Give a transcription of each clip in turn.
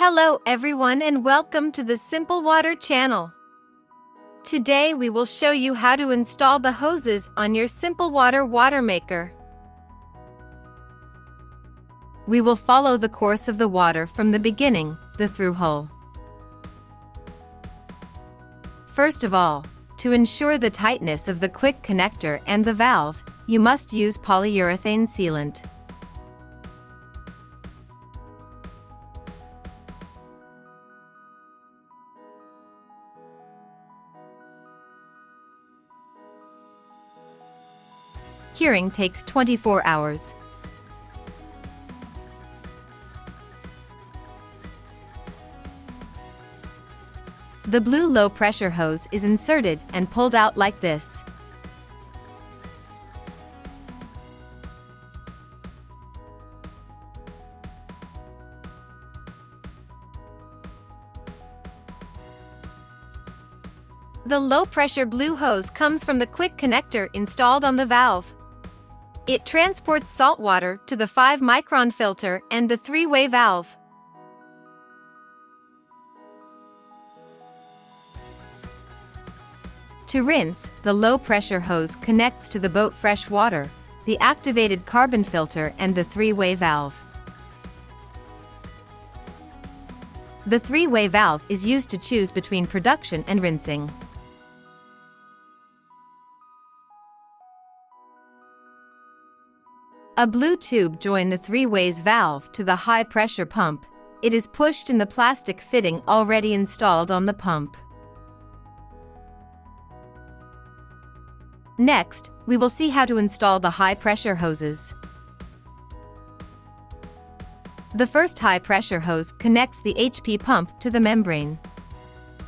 Hello everyone and welcome to the SIMPLEWATER channel. Today we will show you how to install the hoses on your SIMPLEWATER Watermaker. We will follow the course of the water from the beginning, the through hole. First of all, to ensure the tightness of the quick connector and the valve, you must use polyurethane sealant. Curing takes 24 hours. The blue low-pressure hose is inserted and pulled out like this. The low-pressure blue hose comes from the quick connector installed on the valve. It transports salt water to the 5-micron filter and the 3-way valve. To rinse, the low-pressure hose connects to the boat fresh water, the activated carbon filter and the 3-way valve. The 3-way valve is used to choose between production and rinsing. A blue tube joins the 3-ways valve to the high-pressure pump. It is pushed in the plastic fitting already installed on the pump. Next, we will see how to install the high-pressure hoses. The first high-pressure hose connects the HP pump to the membrane.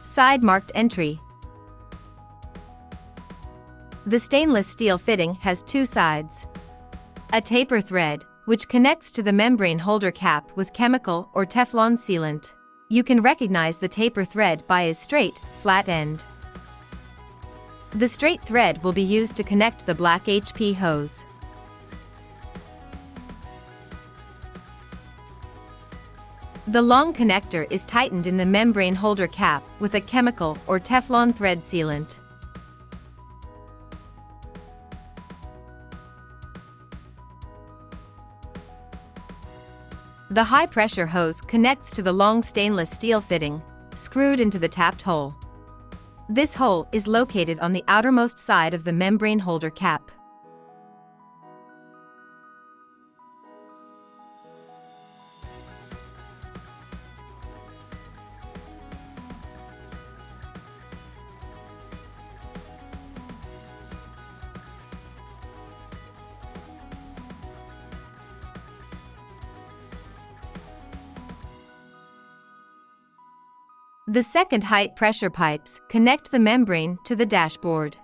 Side-marked entry. The stainless steel fitting has 2 sides. A taper thread, which connects to the membrane holder cap with chemical or Teflon sealant. You can recognize the taper thread by its straight, flat end. The straight thread will be used to connect the black HP hose. The long connector is tightened in the membrane holder cap with a chemical or Teflon thread sealant. The high-pressure hose connects to the long stainless steel fitting, screwed into the tapped hole. This hole is located on the outermost side of the membrane holder cap. The second height pressure pipes connect the membrane to the dashboard.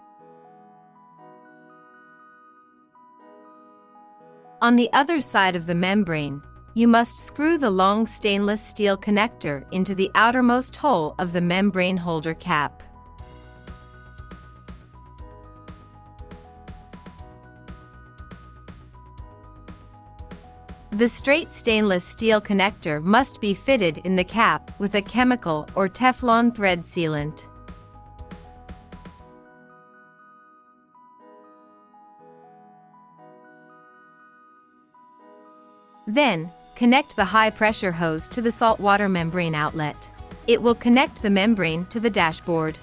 On the other side of the membrane, you must screw the long stainless steel connector into the outermost hole of the membrane holder cap. The straight stainless steel connector must be fitted in the cap with a chemical or Teflon thread sealant. Then, connect the high-pressure hose to the saltwater membrane outlet. It will connect the membrane to the dashboard.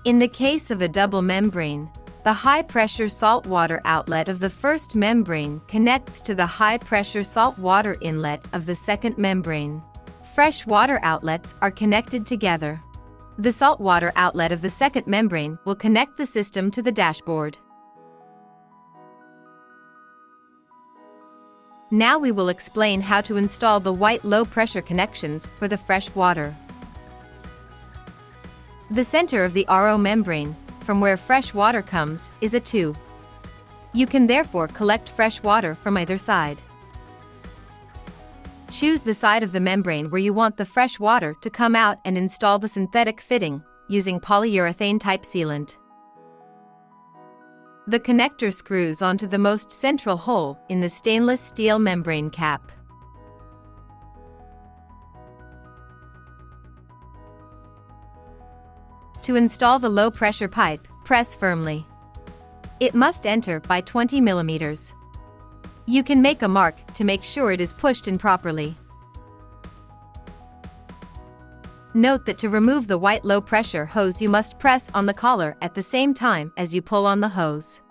In the case of a double membrane, the high-pressure saltwater outlet of the first membrane connects to the high-pressure saltwater inlet of the second membrane. Fresh water outlets are connected together. The saltwater outlet of the second membrane will connect the system to the dashboard. Now we will explain how to install the white low-pressure connections for the fresh water. The center of the RO membrane, from where fresh water comes, is a tube. You can therefore collect fresh water from either side. Choose the side of the membrane where you want the fresh water to come out and install the synthetic fitting, using polyurethane type sealant. The connector screws onto the most central hole in the stainless steel membrane cap. To install the low-pressure pipe, press firmly. It must enter by 20 mm. You can make a mark to make sure it is pushed in properly. Note that to remove the white low-pressure hose you must press on the collar at the same time as you pull on the hose.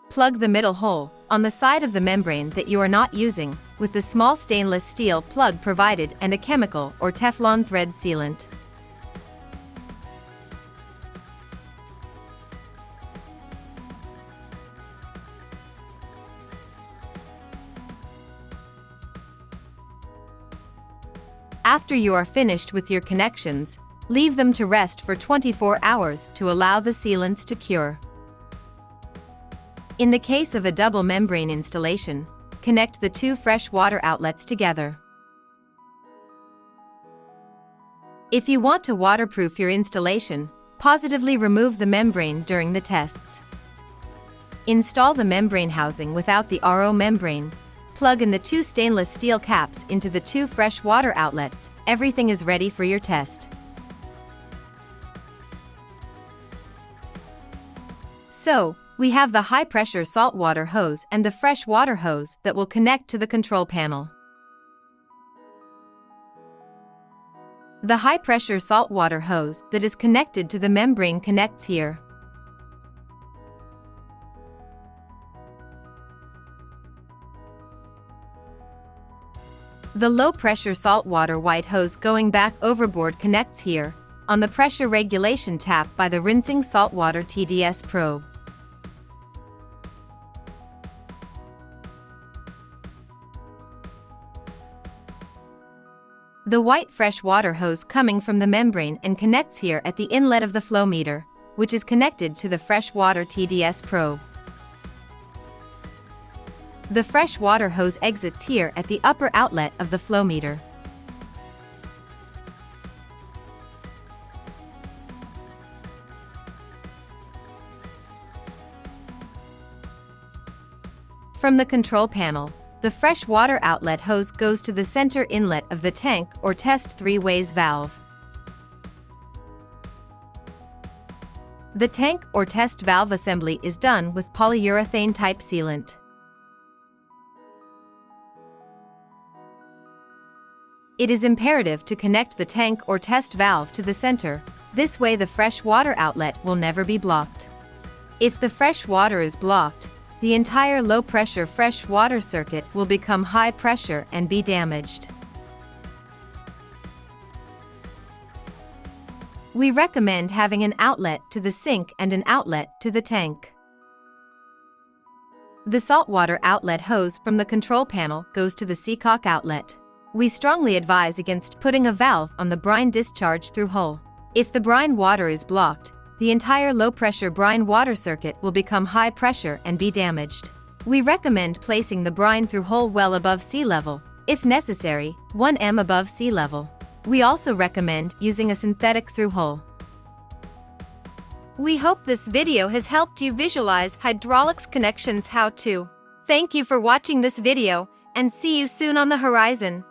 Plug the middle hole, on the side of the membrane that you are not using, with the small stainless steel plug provided and a chemical or Teflon thread sealant. After you are finished with your connections, leave them to rest for 24 hours to allow the sealants to cure. In the case of a double membrane installation, connect the two fresh water outlets together. If you want to waterproof your installation, positively remove the membrane during the tests. Install the membrane housing without the RO membrane. Plug in the two stainless steel caps into the two fresh water outlets. Everything is ready for your test. So, we have the high-pressure saltwater hose and the fresh water hose that will connect to the control panel. The high-pressure saltwater hose that is connected to the membrane connects here. The low-pressure saltwater white hose going back overboard connects here, on the pressure regulation tap by the rinsing saltwater TDS probe. The white fresh water hose coming from the membrane and connects here at the inlet of the flow meter, which is connected to the fresh water TDS probe. The fresh water hose exits here at the upper outlet of the flow meter. From the control panel, the fresh water outlet hose goes to the center inlet of the tank or test 3-ways valve. The tank or test valve assembly is done with polyurethane type sealant. It is imperative to connect the tank or test valve to the center, this way the fresh water outlet will never be blocked. If the fresh water is blocked, the entire low-pressure fresh water circuit will become high pressure and be damaged. We recommend having an outlet to the sink and an outlet to the tank. The saltwater outlet hose from the control panel goes to the seacock outlet. We strongly advise against putting a valve on the brine discharge through hole. If the brine water is blocked, the entire low-pressure brine water circuit will become high pressure and be damaged. We recommend placing the brine through hole well above sea level, if necessary, 1 m above sea level. We also recommend using a synthetic through hole. We hope this video has helped you visualize hydraulics connections how-to. Thank you for watching this video, and see you soon on the horizon.